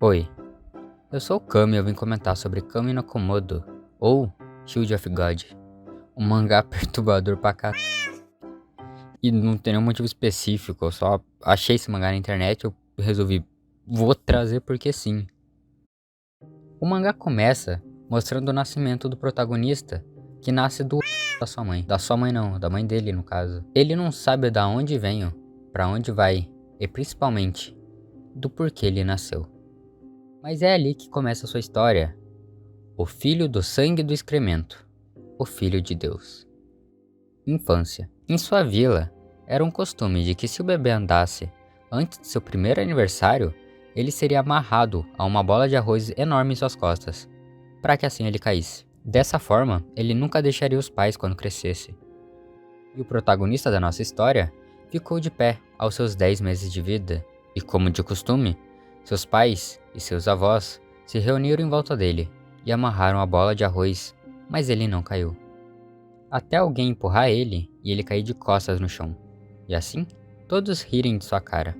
Oi, eu sou o Kami e eu vim comentar sobre Kami no Komodo, ou Shield of God, um mangá perturbador pra cá. E não tem nenhum motivo específico, eu só achei esse mangá na internet e eu resolvi, vou trazer porque sim. O mangá começa mostrando o nascimento do protagonista, que nasce do da sua mãe. Da sua mãe não, da mãe dele no caso. Ele não sabe da onde veio, pra onde vai, e principalmente, do porquê ele nasceu. Mas é ali que começa a sua história. O filho do sangue e do excremento. O filho de Deus. Infância. Em sua vila, era um costume de que se o bebê andasse antes de seu primeiro aniversário, ele seria amarrado a uma bola de arroz enorme em suas costas, para que assim ele caísse. Dessa forma, ele nunca deixaria os pais quando crescesse. E o protagonista da nossa história ficou de pé aos seus 10 meses de vida, e como de costume, seus pais e seus avós se reuniram em volta dele e amarraram a bola de arroz, mas ele não caiu. Até alguém empurrar ele e ele cair de costas no chão, e assim todos rirem de sua cara.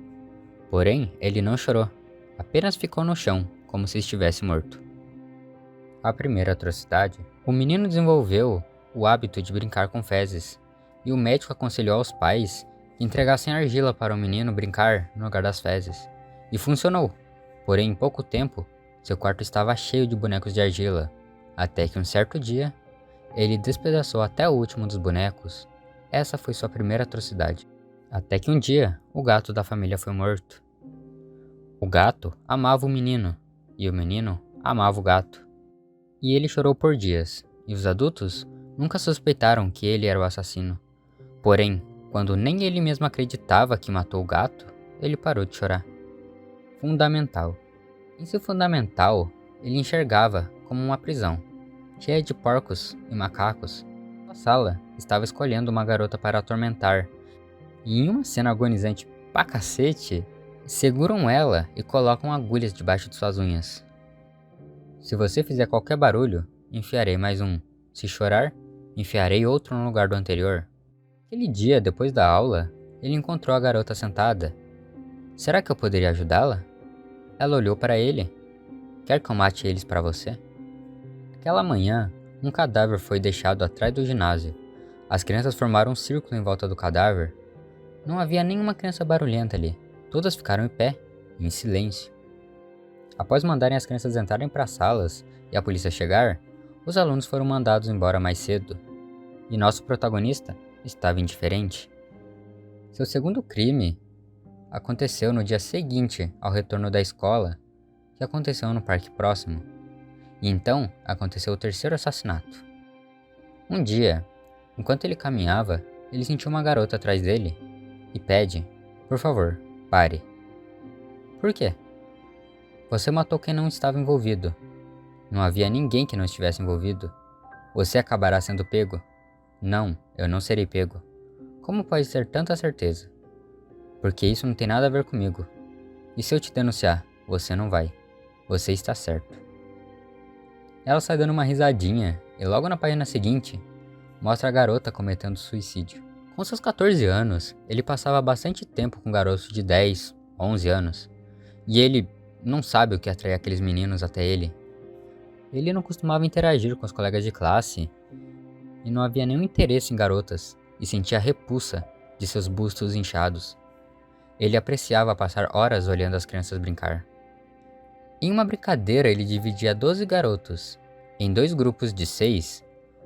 Porém, ele não chorou, apenas ficou no chão, como se estivesse morto. A primeira atrocidade, o menino desenvolveu o hábito de brincar com fezes, e o médico aconselhou aos pais que entregassem argila para o menino brincar no lugar das fezes. E funcionou, porém em pouco tempo, seu quarto estava cheio de bonecos de argila, até que um certo dia, ele despedaçou até o último dos bonecos. Essa foi sua primeira atrocidade. Até que um dia, o gato da família foi morto. O gato amava o menino, e o menino amava o gato. E ele chorou por dias, e os adultos nunca suspeitaram que ele era o assassino. Porém, quando nem ele mesmo acreditava que matou o gato, ele parou de chorar. Fundamental. Em seu fundamental, ele enxergava como uma prisão, cheia de porcos e macacos. A sala estava escolhendo uma garota para atormentar, e em uma cena agonizante pra cacete, seguram ela e colocam agulhas debaixo de suas unhas. Se você fizer qualquer barulho, enfiarei mais um. Se chorar, enfiarei outro no lugar do anterior. Aquele dia, depois da aula, ele encontrou a garota sentada. Será que eu poderia ajudá-la? Ela olhou para ele. Quer que eu mate eles para você? Aquela manhã, um cadáver foi deixado atrás do ginásio. As crianças formaram um círculo em volta do cadáver. Não havia nenhuma criança barulhenta ali. Todas ficaram em pé, em silêncio. Após mandarem as crianças entrarem para as salas e a polícia chegar, os alunos foram mandados embora mais cedo. E nosso protagonista estava indiferente. Seu segundo crime aconteceu no dia seguinte ao retorno da escola, que aconteceu no parque próximo. E então aconteceu o terceiro assassinato. Um dia, enquanto ele caminhava, ele sentiu uma garota atrás dele e pede: por favor, pare. Por quê? Você matou quem não estava envolvido. Não havia ninguém que não estivesse envolvido. Você acabará sendo pego. Não, eu não serei pego. Como pode ter tanta certeza? Porque isso não tem nada a ver comigo. E se eu te denunciar, você não vai. Você está certo. Ela sai dando uma risadinha e logo na página seguinte, mostra a garota cometendo suicídio. Com seus 14 anos, ele passava bastante tempo com garotos de 10, 11 anos. E ele não sabe o que atrai aqueles meninos até ele. Ele não costumava interagir com os colegas de classe e não havia nenhum interesse em garotas e sentia repulsa de seus bustos inchados. Ele apreciava passar horas olhando as crianças brincar. Em uma brincadeira, ele dividia 12 garotos em 2 grupos de 6,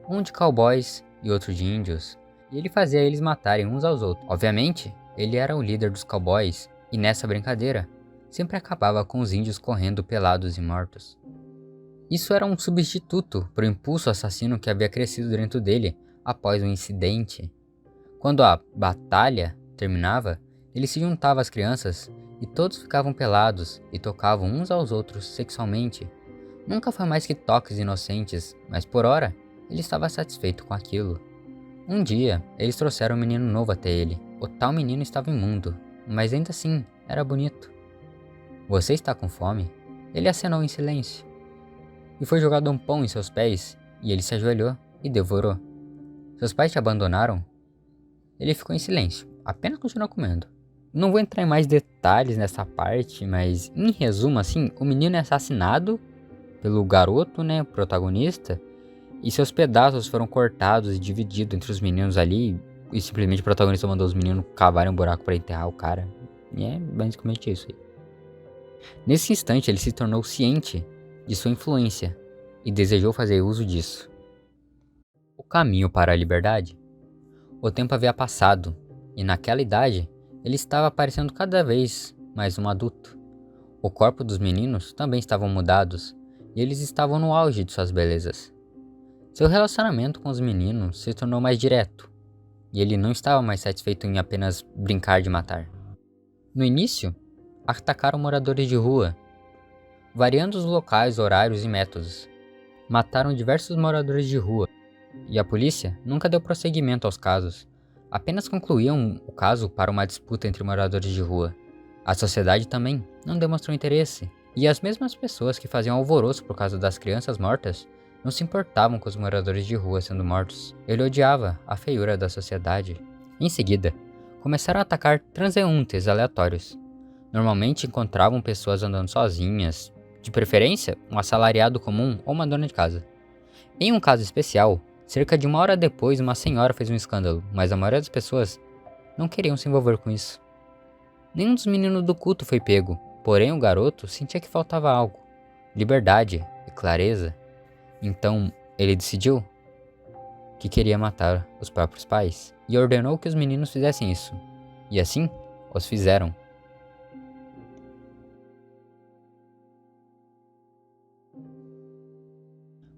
um de cowboys e outro de índios, e ele fazia eles matarem uns aos outros. Obviamente, ele era o líder dos cowboys, e nessa brincadeira, sempre acabava com os índios correndo pelados e mortos. Isso era um substituto para o impulso assassino que havia crescido dentro dele após o incidente. Quando a batalha terminava, ele se juntava às crianças e todos ficavam pelados e tocavam uns aos outros sexualmente. Nunca foi mais que toques inocentes, mas por hora ele estava satisfeito com aquilo. Um dia, eles trouxeram um menino novo até ele. O tal menino estava imundo, mas ainda assim era bonito. Você está com fome? Ele acenou em silêncio. E foi jogado um pão em seus pés, e ele se ajoelhou e devorou. Seus pais te abandonaram? Ele ficou em silêncio, apenas continuou comendo. Não vou entrar em mais detalhes nessa parte, mas em resumo, assim, o menino é assassinado pelo garoto, né, protagonista, e seus pedaços foram cortados e divididos entre os meninos ali, e simplesmente o protagonista mandou os meninos cavarem um buraco para enterrar o cara. E é basicamente isso aí. Nesse instante, ele se tornou ciente de sua influência e desejou fazer uso disso. O caminho para a liberdade. O tempo havia passado, e naquela idade, ele estava parecendo cada vez mais um adulto. O corpo dos meninos também estavam mudados, e eles estavam no auge de suas belezas. Seu relacionamento com os meninos se tornou mais direto, e ele não estava mais satisfeito em apenas brincar de matar. No início, atacaram moradores de rua, variando os locais, horários e métodos. Mataram diversos moradores de rua, e a polícia nunca deu prosseguimento aos casos. Apenas concluíam o caso para uma disputa entre moradores de rua. A sociedade também não demonstrou interesse, e as mesmas pessoas que faziam alvoroço por causa das crianças mortas não se importavam com os moradores de rua sendo mortos. Ele odiava a feiura da sociedade. Em seguida, começaram a atacar transeuntes aleatórios. Normalmente encontravam pessoas andando sozinhas, de preferência um assalariado comum ou uma dona de casa. Em um caso especial, cerca de 1 hora depois, uma senhora fez um escândalo, mas a maioria das pessoas não queriam se envolver com isso. Nenhum dos meninos do culto foi pego, porém o garoto sentia que faltava algo: liberdade e clareza. Então, ele decidiu que queria matar os próprios pais e ordenou que os meninos fizessem isso. E assim, os fizeram.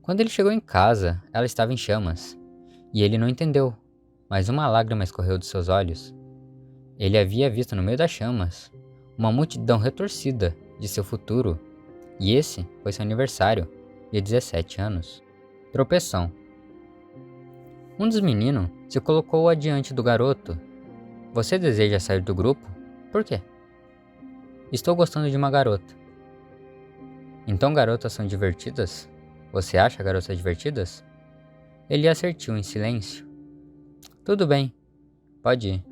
Quando ele chegou em casa, ela estava em chamas, e ele não entendeu, mas uma lágrima escorreu de seus olhos. Ele havia visto no meio das chamas uma multidão retorcida de seu futuro, e esse foi seu aniversário, de 17 anos. Tropeção. Um dos meninos se colocou adiante do garoto. Você deseja sair do grupo? Por quê? Estou gostando de uma garota. Então garotas são divertidas? Você acha garotas divertidas? Ele assentiu em silêncio. Tudo bem, pode ir.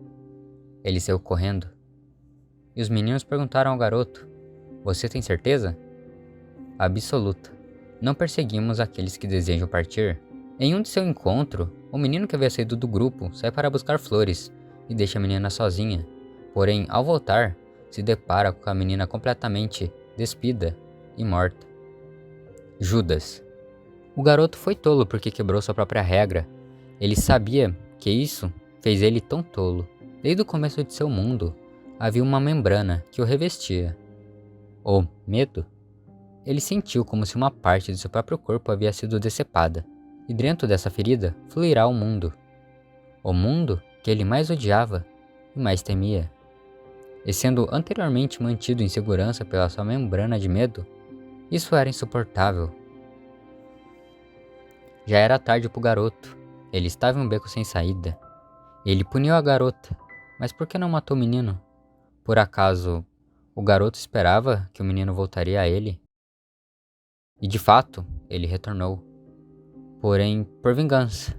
Ele saiu correndo. E os meninos perguntaram ao garoto: Você tem certeza? Absoluta. Não perseguimos aqueles que desejam partir. Em um de seu encontro, o menino que havia saído do grupo sai para buscar flores e deixa a menina sozinha. Porém, ao voltar, se depara com a menina completamente despida e morta. Judas. O garoto foi tolo porque quebrou sua própria regra. Ele sabia que isso fez ele tão tolo. Desde o começo de seu mundo, havia uma membrana que o revestia. O medo. Ele sentiu como se uma parte de seu próprio corpo havia sido decepada, e dentro dessa ferida fluirá o mundo. O mundo que ele mais odiava e mais temia. E sendo anteriormente mantido em segurança pela sua membrana de medo, isso era insuportável. Já era tarde para o garoto. Ele estava em um beco sem saída. Ele puniu a garota, mas por que não matou o menino? Por acaso, o garoto esperava que o menino voltaria a ele? E de fato, ele retornou. Porém, por vingança,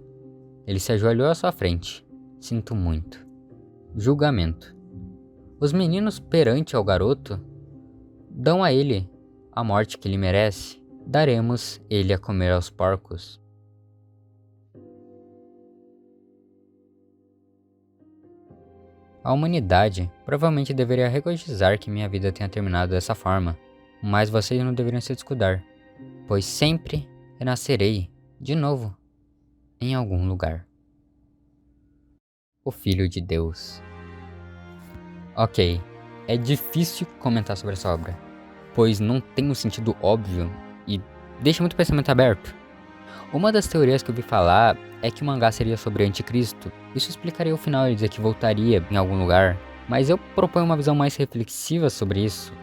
ele se ajoelhou à sua frente. Sinto muito. Julgamento. Os meninos perante ao garoto dão a ele a morte que ele merece. Daremos ele a comer aos porcos. A humanidade provavelmente deveria regozijar que minha vida tenha terminado dessa forma, mas vocês não deveriam se descuidar, pois sempre renascerei de novo em algum lugar. O Filho de Deus. Ok, é difícil comentar sobre essa obra, pois não tem um sentido óbvio e deixa muito pensamento aberto. Uma das teorias que eu vi falar é que o mangá seria sobre o anticristo. Isso explicaria o final e dizer que voltaria em algum lugar, mas eu proponho uma visão mais reflexiva sobre isso,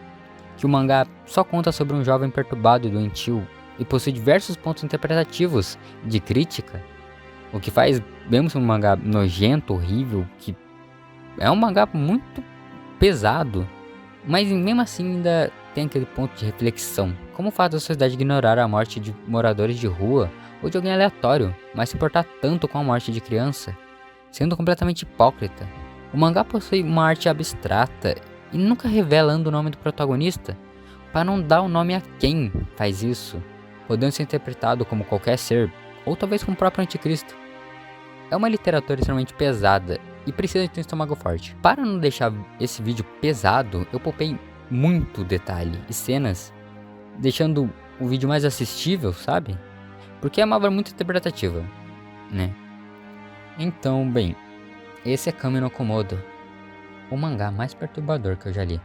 que o mangá só conta sobre um jovem perturbado e doentio e possui diversos pontos interpretativos de crítica, o que faz mesmo ser um mangá nojento, horrível, que é um mangá muito pesado, mas mesmo assim ainda tem aquele ponto de reflexão, como o fato da sociedade ignorar a morte de moradores de rua ou de alguém aleatório, mas se importar tanto com a morte de criança, sendo completamente hipócrita. O mangá possui uma arte abstrata e nunca revelando o nome do protagonista, para não dar o nome a quem faz isso, podendo ser interpretado como qualquer ser, ou talvez como o próprio anticristo. É uma literatura extremamente pesada e precisa de um estômago forte. Para não deixar esse vídeo pesado, eu poupei muito detalhe e cenas, deixando o vídeo mais assistível, sabe? Porque é uma obra muito interpretativa, né? Então, bem, esse é Kami no Komodo, o mangá mais perturbador que eu já li.